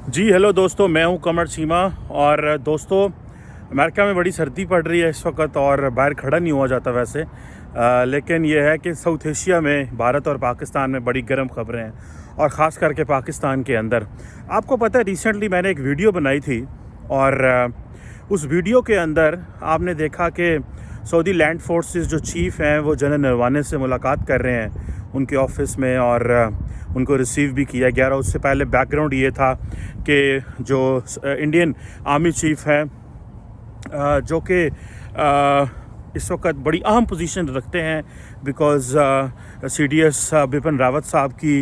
जी hello दोस्तों, मैं हूं कमर चीमा। और दोस्तों, अमेरिका में बड़ी सर्दी पड़ रही है इस वक्त और बाहर खड़ा नहीं हुआ जाता वैसे। लेकिन यह है कि साउथ एशिया में भारत और पाकिस्तान में बड़ी गर्म खबरें हैं, और ख़ास करके पाकिस्तान के अंदर। आपको पता है, रिसेंटली मैंने एक वीडियो बनाई थी, और उस वीडियो के अंदर आपने देखा कि सऊदी लैंड फोर्सेस जो चीफ़ हैं वो जनरल नरवाने से मुलाकात कर रहे हैं उनके ऑफिस में, और उनको रिसीव भी किया गया। और उससे पहले बैकग्राउंड ये था कि जो इंडियन आर्मी चीफ़ हैं, जो कि इस वक्त बड़ी अहम पोजीशन रखते हैं, बिकॉज़ CDS बिपिन रावत साहब की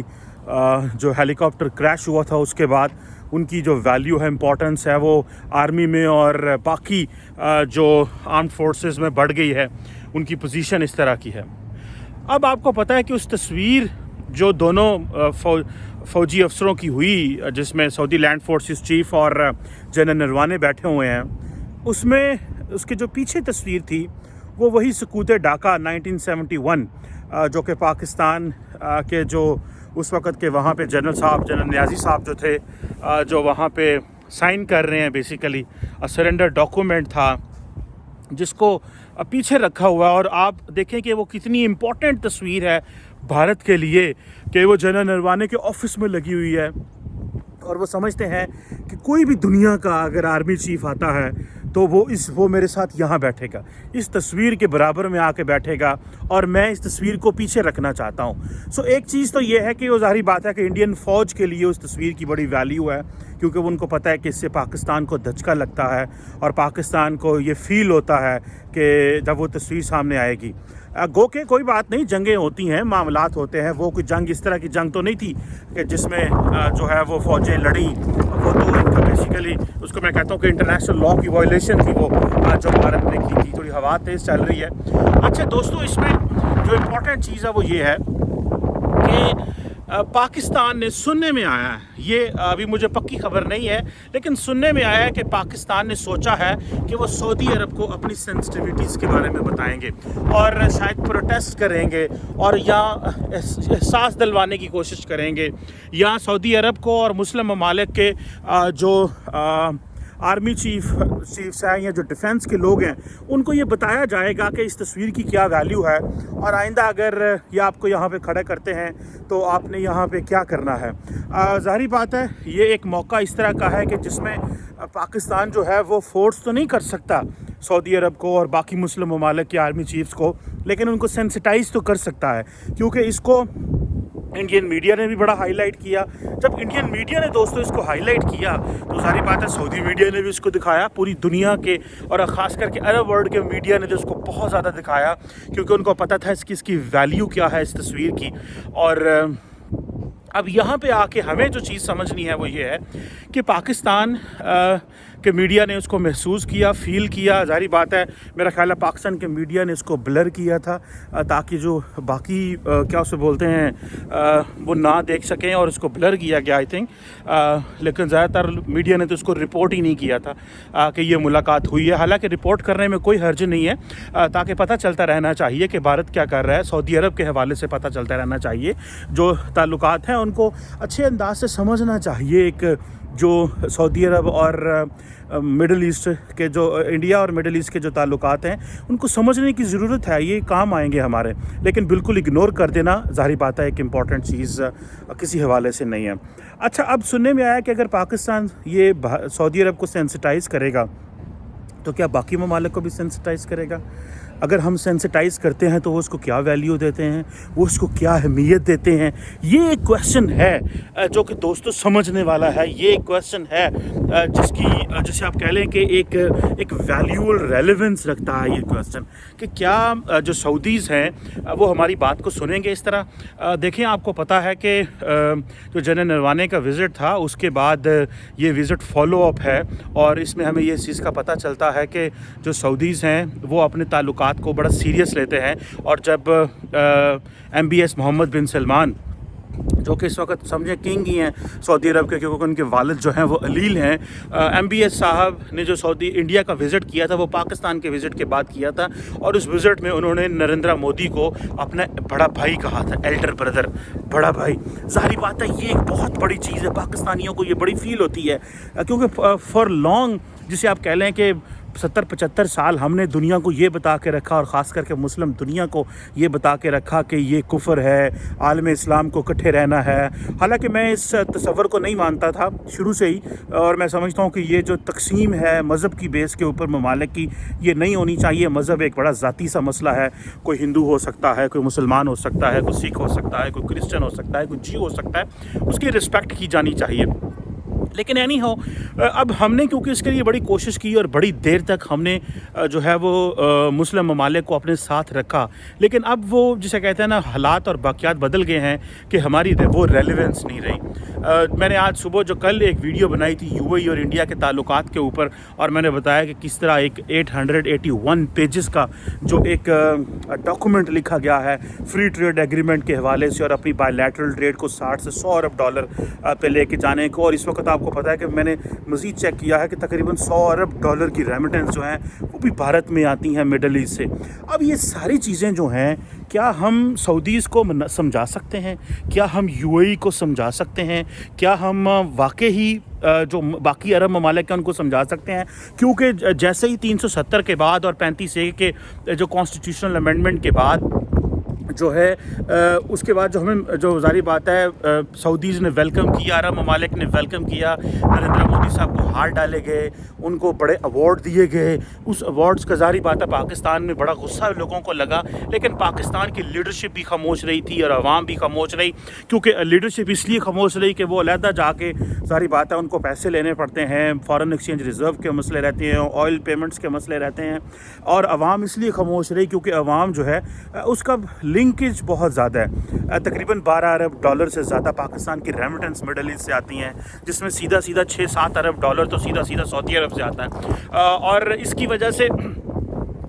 जो हेलीकॉप्टर क्रैश हुआ था उसके बाद उनकी जो वैल्यू है, इम्पोर्टेंस है, वो आर्मी में और बाकी जो आर्म फोर्सेस में बढ़ गई है। उनकी पोजीशन इस तरह की है। अब आपको पता है कि उस तस्वीर जो दोनों फ़ौजी अफसरों की हुई, जिसमें सऊदी लैंड फोर्सेस चीफ़ और जनरल नरवाने बैठे हुए हैं, उसमें उसके जो पीछे तस्वीर थी वो वही सकूत ढाका 1971, जो कि पाकिस्तान के जो उस वक़्त के वहाँ पे जनरल न्याजी साहब जो थे, जो वहाँ पे साइन कर रहे हैं, बेसिकली सरेंडर डॉक्यूमेंट था जिसको पीछे रखा हुआ। और आप देखें कि वो कितनी इम्पोर्टेंट तस्वीर है भारत के लिए, कि वो जनरल नरवाने के ऑफिस में लगी हुई है। और वो समझते हैं कि कोई भी दुनिया का अगर आर्मी चीफ़ आता है तो वो मेरे साथ यहाँ बैठेगा, इस तस्वीर के बराबर में आके बैठेगा, और मैं इस तस्वीर को पीछे रखना चाहता हूँ। सो एक चीज़ तो ये है कि वो ज़ाहिर बात है कि इंडियन फ़ौज के लिए उस तस्वीर की बड़ी वैल्यू है, क्योंकि उनको पता है कि इससे पाकिस्तान को धचका लगता है और पाकिस्तान को ये फ़ील होता है कि जब वो तस्वीर सामने आएगी। गो के कोई बात नहीं, जंगें होती हैं, मामलात होते हैं। वो कोई जंग इस तरह की जंग तो नहीं थी कि जिसमें जो है वो फ़ौजें लड़ी। वो तो इनका बेसिकली उसको मैं कहता हूँ कि इंटरनेशनल लॉ की वायलेशन थी वो, जो भारत ने की थी। थोड़ी हवा तेज़ चल रही है। अच्छा दोस्तों, इसमें जो इम्पोर्टेंट चीज़ है वो ये है कि पाकिस्तान ने, सुनने में आया है, ये अभी मुझे पक्की खबर नहीं है, लेकिन सुनने में आया है कि पाकिस्तान ने सोचा है कि वो सऊदी अरब को अपनी सेंसिटिविटीज़ के बारे में बताएंगे और शायद प्रोटेस्ट करेंगे, और या एहसास दिलवाने की कोशिश करेंगे, या सऊदी अरब को और मुस्लिम ममालिक के जो आर्मी चीफ्स हैं या जो डिफेंस के लोग हैं, उनको ये बताया जाएगा कि इस तस्वीर की क्या वैल्यू है, और आइंदा अगर ये आपको यहाँ पे खड़ा करते हैं तो आपने यहाँ पे क्या करना है। ज़ाहिर बात है, ये एक मौका इस तरह का है कि जिसमें पाकिस्तान जो है वो फोर्स तो नहीं कर सकता सऊदी अरब को और बाकी मुस्लिम ममालिक के आर्मी चीफ्स को, लेकिन उनको सेंसिटाइज तो कर सकता है, क्योंकि इसको इंडियन मीडिया ने भी बड़ा हाईलाइट किया। जब इंडियन मीडिया ने दोस्तों इसको हाईलाइट किया तो सारी बात है सऊदी मीडिया ने भी इसको दिखाया, पूरी दुनिया के और ख़ास करके अरब वर्ल्ड के मीडिया ने तो इसको बहुत ज़्यादा दिखाया, क्योंकि उनको पता था इसकी वैल्यू क्या है इस तस्वीर की। और अब यहाँ पे आके हमें जो चीज़ समझनी है वो ये है कि पाकिस्तान के मीडिया ने उसको महसूस किया, फ़ील किया। ज़ाहिर बात है, मेरा ख्याल है पाकिस्तान के मीडिया ने इसको ब्लर किया था ताकि जो बाकी क्या उसे बोलते हैं वो ना देख सकें, और इसको ब्लर किया गया आई थिंक। लेकिन ज़्यादातर मीडिया ने तो इसको रिपोर्ट ही नहीं किया था कि ये मुलाकात हुई है। हालांकि रिपोर्ट करने में कोई हर्ज नहीं है, ताकि पता चलता रहना चाहिए कि भारत क्या कर रहा है। सऊदी अरब के हवाले से पता चलता रहना चाहिए, जो ताल्लुकात हैं उनको अच्छे अंदाज से समझना चाहिए। एक जो सऊदी अरब और मिडल ईस्ट के जो इंडिया और मिडल ईस्ट के जो ताल्लुकात हैं उनको समझने की ज़रूरत है, ये काम आएंगे हमारे। लेकिन बिल्कुल इग्नोर कर देना ज़ाहिर बात है एक इम्पॉर्टेंट चीज़ किसी हवाले से नहीं है। अच्छा, अब सुनने में आया कि अगर पाकिस्तान ये सऊदी अरब को सेंसिटाइज़ करेगा तो क्या बाकी ममालिक को भी सेंसिटाइज़ करेगा? अगर हम सेंसिटाइज़ करते हैं तो वो उसको क्या वैल्यू देते हैं, वो उसको क्या अहमियत देते हैं? ये एक क्वेश्चन है जो कि दोस्तों समझने वाला है। ये एक क्वेश्चन है जिसकी जैसे आप कह लें कि एक वैल्यूअल रेलेवेंस रखता है ये क्वेश्चन, कि क्या जो सऊदीज़ हैं वो हमारी बात को सुनेंगे इस तरह। देखें, आपको पता है कि जो जनरल नरवाने का विज़िट था उसके बाद ये विज़िट फॉलो अप है, और इसमें हमें ये चीज़ का पता चलता है कि जो सऊदीज़ हैं वो अपने ताल्लुकात को बड़ा सीरियस लेते हैं। और जब MBS मोहम्मद बिन सलमान जो कि इस वक्त समझें किंग ही हैं सऊदी अरब के, क्योंकि उनके वालिद जो हैं वो अलील हैं। MBS साहब ने जो सऊदी इंडिया का विज़िट किया था वो पाकिस्तान के विज़िट के बाद किया था, और उस विज़िट में उन्होंने नरेंद्र मोदी को अपना बड़ा भाई कहा था, एल्डर ब्रदर, बड़ा भाई। ज़ाहिर बात है ये एक बहुत बड़ी चीज़ है, पाकिस्तानियों को ये बड़ी फील होती है, क्योंकि फॉर लॉन्ग, जिसे आप कह लें कि 70-75 साल हमने दुनिया को ये बता के रखा, और ख़ास करके मुस्लिम दुनिया को ये बता के रखा कि ये कुफ्र है, आलम इस्लाम को इकट्ठे रहना है। हालांकि मैं इस तसव्वुर को नहीं मानता था शुरू से ही, और मैं समझता हूँ कि ये जो तकसीम है मज़हब की बेस के ऊपर ममालिक की, ये नहीं होनी चाहिए। मज़हब एक बड़ा ज़ाती सा मसला है, कोई हिंदू हो सकता है, कोई मुसलमान हो सकता है, कोई सिख हो सकता है, कोई क्रिश्चन हो सकता है, कोई जी हो सकता है, उसकी रिस्पेक्ट की जानी चाहिए। लेकिन एनी हो, अब हमने क्योंकि इसके लिए बड़ी कोशिश की और बड़ी देर तक हमने जो है वो मुस्लिम ममालिक को अपने साथ रखा, लेकिन अब वो जिसे कहते हैं ना, हालात और वाक़यात बदल गए हैं कि हमारी वो रेलेवेंस नहीं रही। मैंने आज सुबह जो कल एक वीडियो बनाई थी UAE और इंडिया के ताल्लुकात के ऊपर, और मैंने बताया कि किस तरह एक 881 पेजेस का जो एक डॉक्यूमेंट लिखा गया है फ्री ट्रेड एग्रीमेंट के हवाले से, और अपनी बायलैटरल ट्रेड को 60 से 100 अरब डॉलर पे लेके जाने को। और इस वक्त आपको पता है कि मैंने मज़ीद चेक किया है कि तकरीबन 100 अरब डॉलर की रेमिटेंस जो हैं वो भी भारत में आती हैं मिडल ईस्ट से। अब ये सारी चीज़ें जो हैं, क्या हम सऊदीज़ को समझा सकते हैं? क्या हम UAE को समझा सकते हैं? क्या हम वाकई जो बाकी अरब ममालिक हैं उनको समझा सकते हैं? क्योंकि जैसे ही 370 के बाद और 35A के जो कॉन्स्टिट्यूशनल अमेंडमेंट के बाद जो है उसके बाद जो हमें जो ज़ाहिर बात है सऊदीज़ ने वेलकम किया, अरब ममालिक ने वेलकम किया, नरेंद्र मोदी साहब को हार डाले गए, उनको बड़े अवार्ड दिए गए। उस अवार्ड्स का ज़ाहिर बात है पाकिस्तान में बड़ा गुस्सा लोगों को लगा, लेकिन पाकिस्तान की लीडरशिप भी खामोश रही थी और अवाम भी खामोश रही। क्योंकि लीडरशिप इसलिए खामोश रही कि वो अलहदा जाके, ज़ाहिर बात है उनको पैसे लेने पड़ते हैं, फ़ॉरेन एक्सचेंज रिज़र्व के मसले रहते हैं, ऑयल पेमेंट्स के मसले रहते हैं, और अवाम इसलिए खामोश रही क्योंकि अवाम जो है उसका लिंकेज बहुत ज़्यादा है। तकरीबन 12 अरब डॉलर से ज़्यादा पाकिस्तान की रेमिटेंस मिडल ईस्ट से आती हैं, जिसमें सीधा 6-7 अरब डॉलर तो सीधा सऊदी अरब से आता है। और इसकी वजह से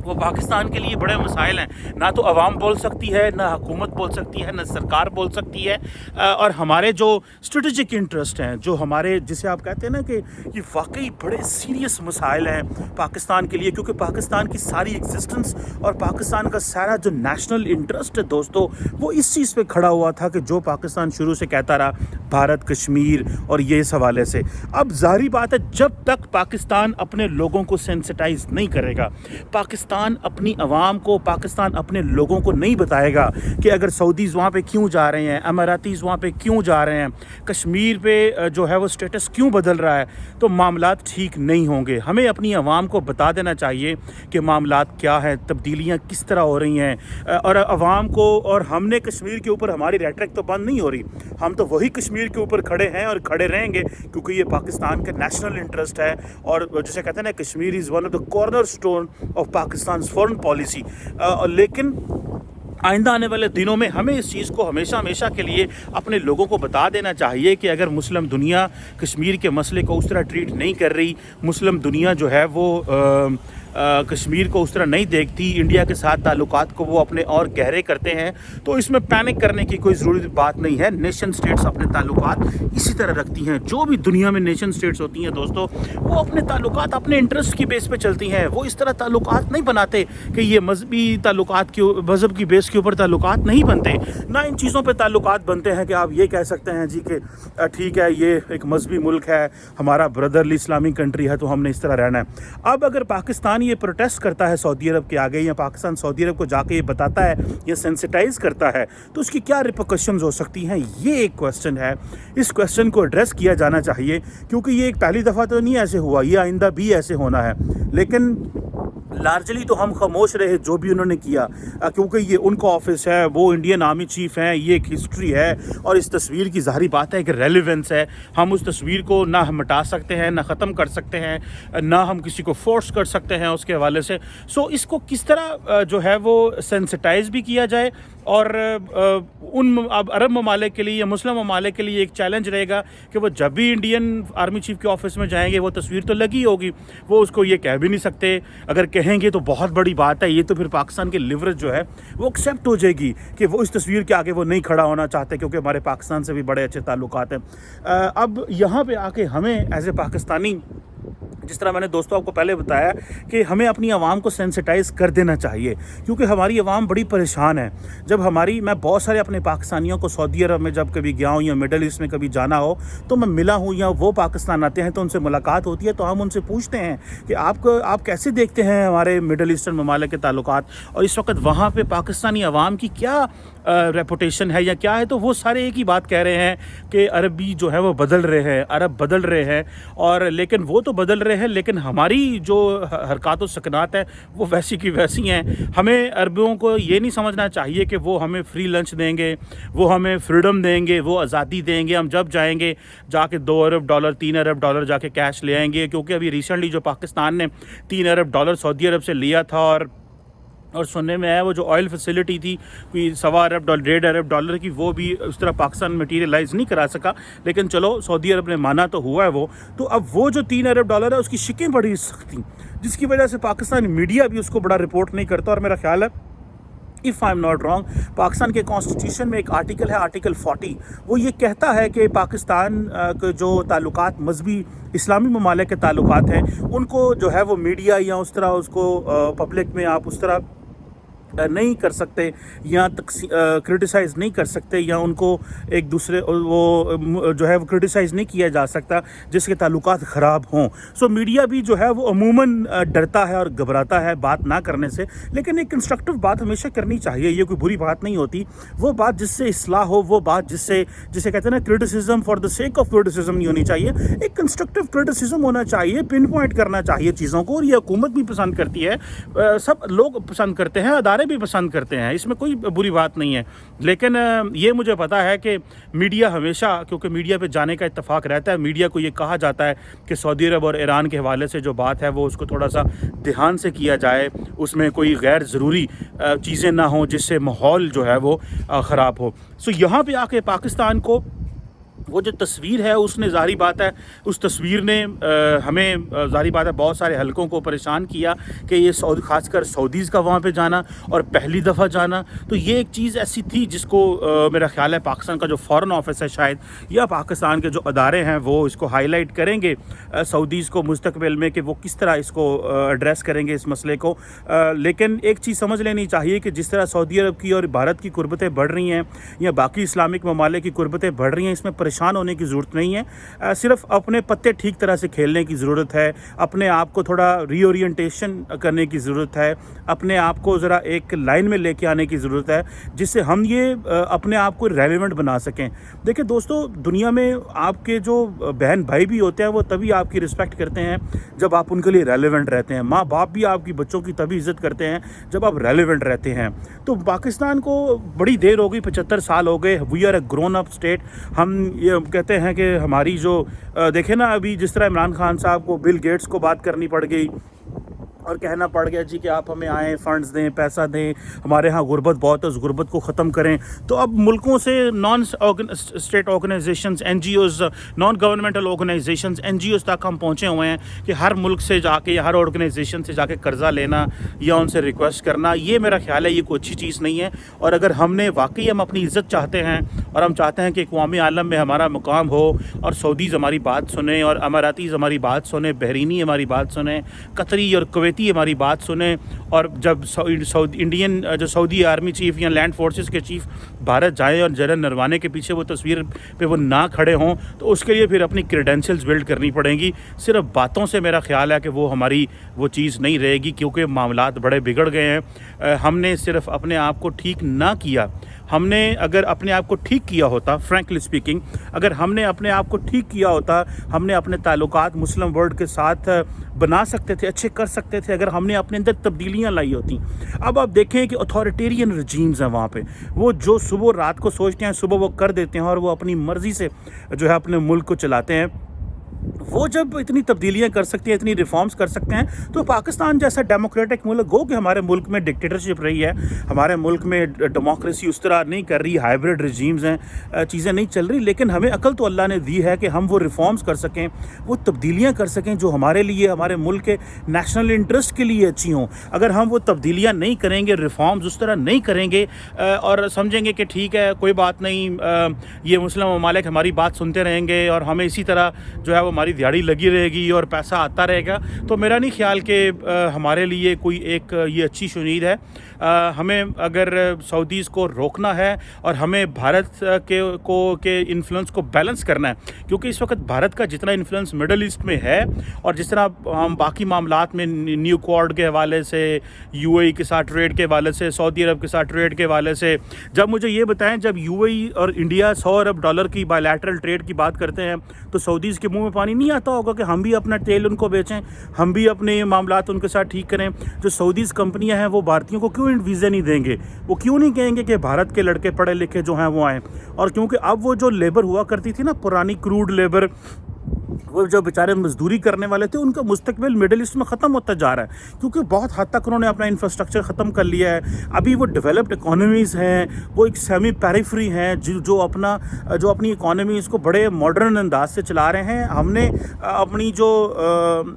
वो पाकिस्तान के लिए बड़े मसाइल हैं। ना तो अवाम बोल सकती है, ना हुकूमत बोल सकती है, ना सरकार बोल सकती है। और हमारे जो स्ट्रेटजिक इंटरेस्ट हैं, जो हमारे, जिसे आप कहते हैं ना कि ये वाकई बड़े सीरियस मसाइल हैं पाकिस्तान के लिए, क्योंकि पाकिस्तान की सारी एग्जिस्टेंस और पाकिस्तान का सारा जो नेशनल इंटरेस्ट है दोस्तों, वो इस चीज़ पे खड़ा हुआ था कि जो पाकिस्तान शुरू से कहता रहा, भारत, कश्मीर और ये इस हवाले से। अब ज़ाहिर बात है जब तक पाकिस्तान अपने लोगों को सेंसिटाइज नहीं करेगा, पाकिस्तान अपनी अवाम को, पाकिस्तान अपने लोगों को नहीं बताएगा कि अगर सऊदीज़ वहाँ पे क्यों जा रहे हैं, अमारातीज़ वहाँ पे क्यों जा रहे हैं, कश्मीर पे जो है वो स्टेटस क्यों बदल रहा है, तो मामलात ठीक नहीं होंगे। हमें अपनी अवाम को बता देना चाहिए कि मामलात क्या है, तब्दीलियाँ किस तरह हो रही हैं, और अवाम को, और हमने कश्मीर के ऊपर हमारी रेटरिक तो बंद नहीं हो रही, हम तो वही कश्मीर के ऊपर खड़े हैं और खड़े रहेंगे, क्योंकि ये पाकिस्तान का नेशनल इंटरेस्ट है। और जिसे कहते हैं ना, Kashmir is one of the corner stone of Pakistan foreign policy. लेकिन आइंदा आने वाले दिनों में हमें इस चीज़ को हमेशा के लिए अपने लोगों को बता देना चाहिए कि अगर मुस्लिम दुनिया कश्मीर के मसले को उस तरह ट्रीट नहीं कर रही, मुस्लिम दुनिया जो है वो कश्मीर को उस तरह नहीं देखती, इंडिया के साथ ताल्लुकात को वो अपने और गहरे करते हैं, तो इसमें पैनिक करने की कोई ज़रूरी बात नहीं है। नेशन स्टेट्स अपने ताल्लुकात इसी तरह रखती हैं। जो भी दुनिया में नेशन स्टेट्स होती हैं दोस्तों, वो अपने ताल्लुकात अपने इंटरेस्ट की बेस पे चलती हैं। वो इस तरह ताल्लुकात नहीं बनाते कि ये मजहबी ताल्लुकात के, मज़हब की बेस के ऊपर ताल्लुकात नहीं बनते, ना इन चीज़ों पर ताल्लुकात बनते हैं कि आप ये कह सकते हैं जी कि ठीक है ये एक मजहबी मुल्क है, हमारा ब्रदरली इस्लामिक कंट्री है, तो हमने इस तरह रहना है। अब अगर पाकिस्तान ये प्रोटेस्ट करता है सऊदी अरब के आगे, या पाकिस्तान सऊदी अरब को जाके ये बताता है या सेंसिटाइज करता है, तो उसकी क्या रिपरकशंस हो सकती हैं, ये एक क्वेश्चन है। इस क्वेश्चन को एड्रेस किया जाना चाहिए, क्योंकि ये एक पहली दफ़ा तो नहीं ऐसे हुआ, ये आइंदा भी ऐसे होना है। लेकिन लार्जली तो हम खामोश रहे जो भी उन्होंने किया, क्योंकि ये उनका ऑफिस है, वो इंडियन आर्मी चीफ हैं, ये एक हिस्ट्री है, और इस तस्वीर की ज़ाहिर बात है कि रेलेवेंस है। हम उस तस्वीर को ना हम मिटा सकते हैं, ना ख़त्म कर सकते हैं, ना हम किसी को फोर्स कर सकते हैं उसके हवाले से। सो इसको किस तरह जो है वो सेंसिटाइज भी किया जाए, और उन अरब ममालिक के लिए या मुस्लिम ममालिक के लिए एक चैलेंज रहेगा कि वो जब भी इंडियन आर्मी चीफ के ऑफिस में जाएंगे, वो तस्वीर तो लगी होगी, वो उसको ये कह भी नहीं सकते, अगर कहें रहेंगे तो बहुत बड़ी बात है। ये तो फिर पाकिस्तान के लिवरेज जो है वो एक्सेप्ट हो जाएगी कि वो इस तस्वीर के आगे वो नहीं खड़ा होना चाहते, क्योंकि हमारे पाकिस्तान से भी बड़े अच्छे ताल्लुकात हैं। अब यहाँ पे आके हमें एज ए पाकिस्तानी, जिस तरह मैंने दोस्तों आपको पहले बताया कि हमें अपनी आवाम को सेंसिटाइज़ कर देना चाहिए, क्योंकि हमारी आवाम बड़ी परेशान है। जब मैं बहुत सारे अपने पाकिस्तानियों को सऊदी अरब में जब कभी गया हूँ या मिडल ईस्ट में कभी जाना हो तो मैं मिला हूँ, या वो पाकिस्तान आते हैं तो उनसे मुलाकात होती है, तो हम उनसे पूछते हैं कि आप कैसे देखते हैं हमारे मिडल ईस्टर्न ममालिक के ताल्लुकात, और इस वक्त वहाँ पर पाकिस्तानी आवाम की क्या रेपुटेशन है या क्या है। तो वो सारे एक ही बात कह रहे हैं कि अरबी जो है वो बदल रहे हैं, अरब बदल रहे हैं, और लेकिन वो तो बदल रहे हैं, लेकिन हमारी जो हरकत व सकनात है वो वैसी की वैसी हैं। हमें अरबियों को ये नहीं समझना चाहिए कि वो हमें फ्री लंच देंगे, वो हमें फ्रीडम देंगे, वो आज़ादी देंगे। हम जब जाएंगे जाके $2 अरब, $3 अरब जाके कैश ले आएंगे, क्योंकि अभी रिसेंटली जो पाकिस्तान ने $3 अरब सऊदी अरब से लिया था, और सुनने में आया वो जो ऑयल फैसिलिटी थी कोई $1.25 अरब, $1.5 अरब की, वो भी उस तरह पाकिस्तान मटीरियलाइज़ नहीं करा सका, लेकिन चलो सऊदी अरब ने माना तो हुआ है वो। तो अब वो जो $3 अरब है उसकी शिकें बड़ी सख्त थी, जिसकी वजह से पाकिस्तानी मीडिया भी उसको बड़ा रिपोर्ट नहीं करता। और मेरा ख्याल है, if I am not wrong, Pakistan के कॉन्स्टिट्यूशन में एक आर्टिकल है, आर्टिकल 40, वो ये कहता है कि पाकिस्तान के जो ताल्लुकात मजहबी इस्लामी ममालिक के ताल्लुकात हैं उनको जो है वो मीडिया या उस तरह उसको पब्लिक में आप उस तरह नहीं कर सकते या क्रिटिसाइज़ नहीं कर सकते, या उनको एक दूसरे वो जो है वो क्रिटिसाइज़ नहीं किया जा सकता जिसके ताल्लुकात ख़राब हों। सो मीडिया भी जो है वो अमूमन डरता है और घबराता है बात ना करने से, लेकिन एक कंस्ट्रक्टिव बात हमेशा करनी चाहिए, ये कोई बुरी बात नहीं होती। वो बात जिससे इस्लाह हो, वो बात जिसे कहते हैं ना criticism for the sake of criticism नहीं होनी चाहिए, एक कंस्ट्रक्टिव क्रिटिसिज्म होना चाहिए, पिन पॉइंट करना चाहिए चीज़ों को। और ये हुकूमत भी पसंद करती है, सब लोग पसंद करते हैं, अदारे भी पसंद करते हैं, इसमें कोई बुरी बात नहीं है। लेकिन ये मुझे पता है कि मीडिया हमेशा, क्योंकि मीडिया पे जाने का इत्तेफाक रहता है, मीडिया को ये कहा जाता है कि सऊदी अरब और ईरान के हवाले से जो बात है वो उसको थोड़ा सा ध्यान से किया जाए, उसमें कोई गैर ज़रूरी चीज़ें ना हो जिससे माहौल जो है वो ख़राब हो। सो यहाँ पे आके पाकिस्तान को वो जो तस्वीर है उसने, ज़ाहिर बात है उस तस्वीर ने हमें ज़ाहिर बात है बहुत सारे हलकों को परेशान किया कि ये ख़ासकर सऊदीज़ का वहाँ पे जाना और पहली दफ़ा जाना, तो ये एक चीज़ ऐसी थी जिसको मेरा ख्याल है पाकिस्तान का जो फ़ॉरेन ऑफिस है शायद, या पाकिस्तान के जो अदारे हैं वो इसको हाईलाइट करेंगे सऊदीज़ को मुस्तकबिल में कि वो किस तरह इसको एड्रेस करेंगे इस मसले को। लेकिन एक चीज़ समझ लेनी चाहिए कि जिस तरह सऊदी अरब की और भारत की कुर्बतें बढ़ रही हैं या बाकी इस्लामिक ममालिक की कुर्बतें बढ़ रही हैं, इसमें परेशान होने की ज़रूरत नहीं है। सिर्फ अपने पत्ते ठीक तरह से खेलने की ज़रूरत है, अपने आप को थोड़ा रीओरिएंटेशन करने की ज़रूरत है, अपने आप को ज़रा एक लाइन में लेके आने की ज़रूरत है जिससे हम ये अपने आप को रेलेवेंट बना सकें। देखिए दोस्तों, दुनिया में आपके जो बहन भाई भी होते हैं वो तभी आपकी रिस्पेक्ट करते हैं जब आप उनके लिए रेलेवेंट रहते हैं। माँ बाप भी आपकी बच्चों की तभी इज़्ज़त करते हैं जब आप रेलेवेंट रहते हैं। तो पाकिस्तान को बड़ी देर हो गई, 75 साल हो गए, we are a grown up state. हम ये कहते हैं कि हमारी जो देखें ना, अभी जिस तरह इमरान खान साहब को बिल गेट्स को बात करनी पड़ गई और कहना पड़ गया जी कि आप हमें आएँ, फ़ंड्स दें, पैसा दें, हमारे यहाँ गुर्बत बहुत है, उस गुर्बत को ख़त्म करें। तो अब मुल्कों से non state organisations, NGOs, non governmental organisations, NGOs तक हम पहुँचे हुए हैं कि हर मुल्क से जाके या हर ऑर्गेनाइजेशन से जाके कर्ज़ा लेना या उनसे रिक्वेस्ट करना, ये मेरा ख्याल है ये कोई अच्छी चीज़ नहीं है। और अगर हमने वाकई हम अपनी इज़्ज़त चाहते हैं और हम चाहते हैं कि अक़वामी आलम में हमारा मुकाम हो और सऊदीज़ हमारी बात सुने और अमारातीज़ हमारी बात सुने, बहरीनी हमारी बात सुने, कतरी और कुवैती हमारी बात सुने, और जब इंडियन जो सऊदी आर्मी चीफ़ या लैंड फोर्सेस के चीफ़ भारत जाएं और जनरल नरवाने के पीछे वो तस्वीर पे वो ना खड़े हों, तो उसके लिए फिर अपनी क्रेडेंशियल्स बिल्ड करनी पड़ेंगी। सिर्फ बातों से मेरा ख्याल है कि वो हमारी वो चीज़ नहीं रहेगी, क्योंकि मामलात बड़े बिगड़ गए हैं। हमने सिर्फ अपने आप को ठीक ना किया, हमने अगर अपने आप को ठीक किया होता, फ्रैंकली स्पीकिंग, अगर हमने अपने आप को ठीक किया होता, हमने अपने ताल्लुकात मुस्लिम वर्ल्ड के साथ बना सकते थे, अच्छे कर सकते थे अगर हमने अपने अंदर तब्दीलियाँ लाई होती। अब आप देखें कि अथॉरिटेरियन रजीम्स हैं वहाँ पे, वो जो सुबह रात को सोचते हैं सुबह वो कर देते हैं और वो अपनी मर्ज़ी से जो है अपने मुल्क को चलाते हैं। وہ جب اتنی تبدیلیاں کر سکتے ہیں, اتنی ریفارمز کر سکتے ہیں, تو پاکستان جیسا ڈیموکریٹک ملک گو کہ ہمارے ملک میں ڈکٹیٹرشپ رہی ہے, ہمارے ملک میں ڈیموکریسی اس طرح نہیں کر رہی, ہائیبرڈ رجیمز ہیں, چیزیں نہیں چل رہی, لیکن ہمیں عقل تو اللہ نے دی ہے کہ ہم وہ ریفارمز کر سکیں, وہ تبدیلیاں کر سکیں جو ہمارے لیے, ہمارے ملک کے نیشنل انٹرسٹ کے لیے اچھی ہوں. اگر ہم وہ تبدیلیاں نہیں کریں گے, ریفارمز اس طرح نہیں کریں گے اور سمجھیں گے کہ ٹھیک ہے کوئی بات نہیں, یہ مسلم ممالک ہماری بات سنتے رہیں گے اور ہمیں اسی طرح جو ہے وہ ہماری دیہڑی لگی رہے گی اور پیسہ آتا رہے گا, تو میرا نہیں خیال کہ ہمارے لیے کوئی ایک یہ اچھی شنید ہے. ہمیں اگر سعودیز کو روکنا ہے اور ہمیں بھارت کے انفلوئنس کو بیلنس کرنا ہے, کیونکہ اس وقت بھارت کا جتنا انفلوئنس مڈل ایسٹ میں ہے اور جس طرح ہم باقی معاملات میں نیو کوارڈ کے حوالے سے, یو اے ای کے ساتھ ٹریڈ کے حوالے سے, سعودی عرب کے ساتھ ٹریڈ کے حوالے سے, جب مجھے یہ بتائیں جب یو اے ای اور انڈیا $100 ارب کی بائی لیٹرل ٹریڈ کی بات کرتے ہیں تو سعودیز کے منہ میں پانی نہیں آتا ہوگا کہ ہم بھی اپنا تیل ان کو بیچیں, ہم بھی اپنے معاملات ان کے ساتھ ٹھیک کریں. جو سعودیز کمپنیاں ہیں وہ بھارتیوں کو کیوں ویزے نہیں دیں گے, وہ کیوں نہیں کہیں گے کہ بھارت کے لڑکے پڑھے لکھے جو ہیں وہ آئیں. اور کیونکہ اب وہ جو لیبر ہوا کرتی تھی نا, پرانی کروڈ لیبر, وہ جو بیچارے مزدوری کرنے والے تھے, ان کا مستقبل مڈل ایسٹ میں ختم ہوتا جا رہا ہے, کیونکہ بہت حد تک انہوں نے اپنا انفراسٹرکچر ختم کر لیا ہے. ابھی وہ ڈیولپڈ اکانومیز ہیں, وہ ایک سیمی پیریفری ہیں جو اپنی اکانومیز کو بڑے ماڈرن انداز سے چلا رہے ہیں. ہم نے اپنی جو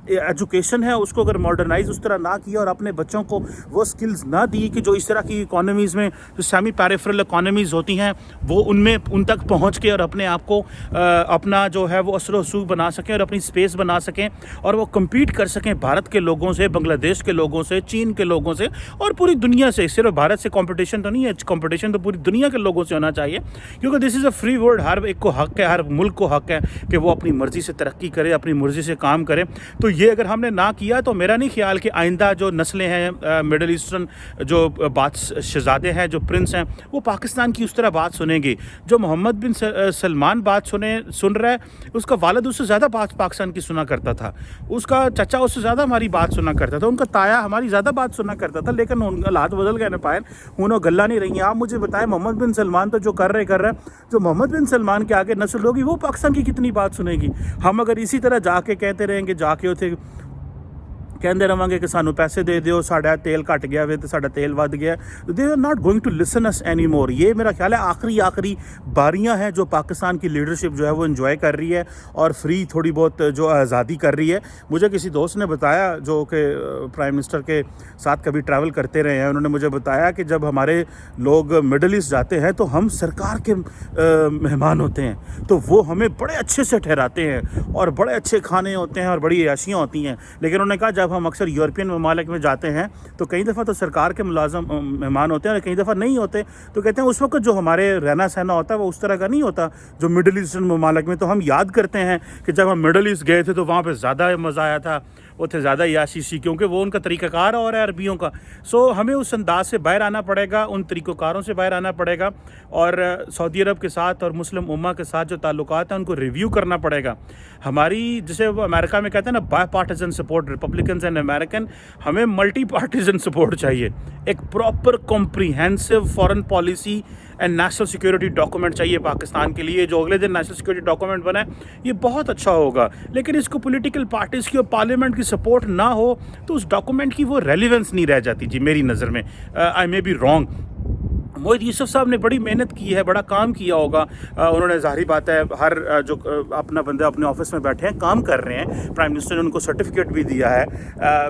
ایجوکیشن ہے اس کو اگر ماڈرنائز اس طرح نہ کیا اور اپنے بچوں کو وہ سکلز نہ دی کہ جو اس طرح کی اکانومیز میں جو سیمی پیریفرل اکانومیز ہوتی ہیں وہ ان تک پہنچ کے اور اپنے آپ کو اپنا جو ہے وہ اثر و رسوخ بنا سکیں اور اپنی سپیس بنا سکیں اور وہ کمپیٹ کر سکیں بھارت کے لوگوں سے, بنگلہ دیش کے لوگوں سے, چین کے لوگوں سے اور پوری دنیا سے. صرف بھارت سے کمپٹیشن تو نہیں ہے, کمپٹیشن تو پوری دنیا کے لوگوں سے ہونا چاہیے, کیونکہ دس از اے فری ورلڈ. ہر ایک کو حق ہے, ہر ملک کو حق ہے کہ وہ اپنی مرضی سے ترقی کرے, اپنی مرضی سے کام کرے. تو یہ اگر ہم نے نہ کیا تو میرا نہیں خیال کہ آئندہ جو نسلیں ہیں مڈل ایسٹرن جو شہزادے ہیں, جو پرنس ہیں, وہ پاکستان کی اس طرح بات سنیں گے. جو محمد بن سلمان بات سن رہا ہے, اس کا والد اس سے زیادہ بات پاکستان کی سنا کرتا تھا, اس کا چچا اس سے زیادہ ہماری بات سنا کرتا تھا, ان کا تایا ہماری زیادہ بات سنا کرتا تھا, لیکن ان کا حالات بدل گئے نا پائل, انہوں گلہ نہیں رہی ہیں. آپ مجھے بتائیں محمد بن سلمان تو جو کر رہے جو محمد بن سلمان کے آگے نسل ہوگی وہ پاکستان کی کتنی بات سنے گی. ہم اگر اسی طرح جا کے کہتے رہیں گے, جا کے اتنے کہتے رہے کہ سانو پیسے دے دیو, ساڈا تیل گھٹ گیا وے تو ساڈا تیل ود گیا, they are not going to listen us anymore. یہ میرا خیال ہے آخری باریاں ہیں جو پاکستان کی لیڈرشپ جو ہے وہ انجوائے کر رہی ہے اور فری تھوڑی بہت جو آزادی کر رہی ہے. مجھے کسی دوست نے بتایا جو کہ پرائم منسٹر کے ساتھ کبھی ٹریول کرتے رہے ہیں, انہوں نے مجھے بتایا کہ جب ہمارے لوگ مڈل ایسٹ جاتے ہیں تو ہم سرکار کے مہمان ہوتے ہیں, تو وہ ہمیں بڑے اچھے سے ٹھہراتے ہیں اور بڑے اچھے کھانے ہوتے ہیں اور بڑی عیاشیاں ہوتی ہیں. لیکن انہوں نے کہا جب ہم اکثر یورپین ممالک میں جاتے ہیں تو کئی دفعہ تو سرکار کے ملازم مہمان ہوتے ہیں اور کئی دفعہ نہیں ہوتے, تو کہتے ہیں اس وقت جو ہمارے رہنا سہنا ہوتا ہے وہ اس طرح کا نہیں ہوتا جو مڈل ایسٹرن ممالک میں. تو ہم یاد کرتے ہیں کہ جب ہم مڈل ایسٹ گئے تھے تو وہاں پہ زیادہ مزہ آیا تھا, اتنے زیادہ عیاشی سی, کیونکہ وہ ان کا طریقہ کار اور ہے عربیوں کا. سو ہمیں اس انداز سے باہر آنا پڑے گا, ان طریقہ کاروں سے باہر آنا پڑے گا, اور سعودی عرب کے ساتھ اور مسلم امہ کے ساتھ جو تعلقات ہیں ان کو ریویو کرنا پڑے گا. ہماری جسے وہ امریکہ میں کہتے ہیں نا bipartisan support, republicans and American, ہمیں ملٹی پارٹیزن سپورٹ چاہیے. ایک proper comprehensive foreign policy and national security document چاہیے پاکستان کے لیے. جو اگلے دن نیشنل سیکورٹی ڈاکومنٹ بنا ہے یہ بہت اچھا ہوگا, لیکن اس کو پولیٹیکل پارٹیز کی اور پارلیمنٹ کی سپورٹ نہ ہو تو اس ڈاکومنٹ کی وہ ریلیونس نہیں رہ جاتی. جی میری نظر میں, آئی مے بی رانگ. موحد یوسف صاحب نے بڑی محنت کی ہے, بڑا کام کیا ہوگا, انہوں نے ظاہری بات ہے ہر جو اپنا بندہ اپنے آفس میں بیٹھے ہیں کام کر رہے ہیں, پرائم منسٹر نے ان کو سرٹیفکیٹ بھی دیا ہے,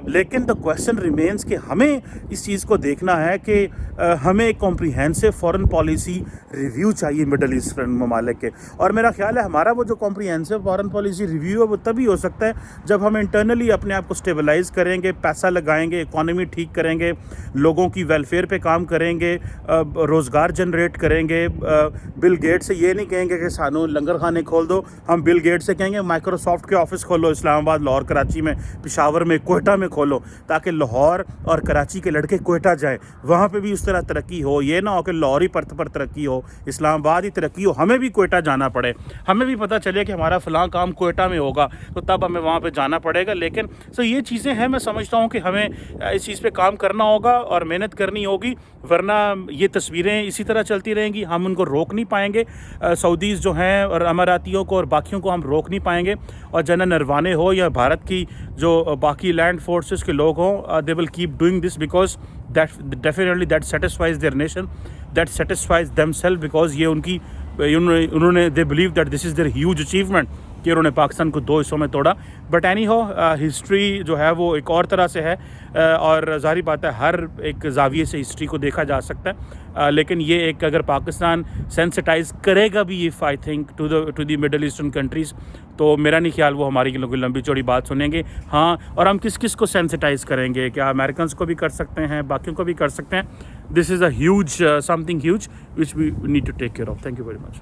لیکن دا کویسچن ریمینز کہ ہمیں اس چیز کو دیکھنا ہے کہ ہمیں ایک کمپریہنسو فارن پالیسی ریویو چاہیے مڈل ایسٹرن ممالک کے. اور میرا خیال ہے ہمارا وہ جو کمپریہنسو فارن پالیسی ریویو ہے وہ تبھی ہو سکتا ہے جب ہم انٹرنلی اپنے آپ کو اسٹیبلائز کریں گے, پیسہ لگائیں گے, اکانومی ٹھیک کریں گے, لوگوں کی ویلفیئر پہ کام کریں گے, روزگار جنریٹ کریں گے. بل گیٹ سے یہ نہیں کہیں گے کہ سانو لنگر خانے کھول دو, ہم بل گیٹ سے کہیں گے مائکروسافٹ کے آفس کھولو اسلام آباد, لاہور, کراچی میں, پشاور میں, کوئٹہ میں کھولو, تاکہ لاہور اور کراچی کے لڑکے کوئٹہ جائیں, وہاں پہ بھی اس طرح ترقی ہو. یہ نہ ہو کہ لاہور ہی پر ترقی ہو, اسلام آباد ہی ترقی ہو, ہمیں بھی کوئٹہ جانا پڑے, ہمیں بھی پتہ چلے کہ ہمارا فلاں کام کوئٹہ میں ہوگا تو تب ہمیں وہاں پہ جانا پڑے گا. لیکن یہ چیزیں ہیں, میں سمجھتا ہوں کہ ہمیں اس چیز پہ کام کرنا ہوگا اور محنت کرنی ہوگی, ورنہ یہ تصویر तस्वीरें इसी तरह चलती रहेंगी, हम उनको रोक नहीं पाएंगे। सऊदीज़ जो हैं और अमारातियों को और बाकियों को हम रोक नहीं पाएंगे। और जनरल नरवाने हो या भारत की जो बाकी लैंड फोर्सेस के लोग हों, they will keep doing this because definitely that satisfies their nation, that satisfies themselves, because ये उन्होंने they believe that this is their huge achievement कि उन्होंने पाकिस्तान को 2 हिस्सों में तोड़ा। बट एनी हो, हिस्ट्री जो है वो एक और तरह से है, और ज़ाहिर बात है हर एक ज़ाविये से हिस्ट्री को देखा जा सकता है। लेकिन ये एक अगर पाकिस्तान सेंसिटाइज करेगा भी if I think to the middle eastern countries, तो मेरा नहीं ख्याल वो हमारी कोई लंबी चौड़ी बात सुनेंगे। हाँ, और हम किस किस को सेंसिटाइज़ करेंगे? क्या अमेरिकन को भी कर सकते हैं, बाकियों को भी कर सकते हैं? This is a huge something huge which we need to take care of. Thank you very much.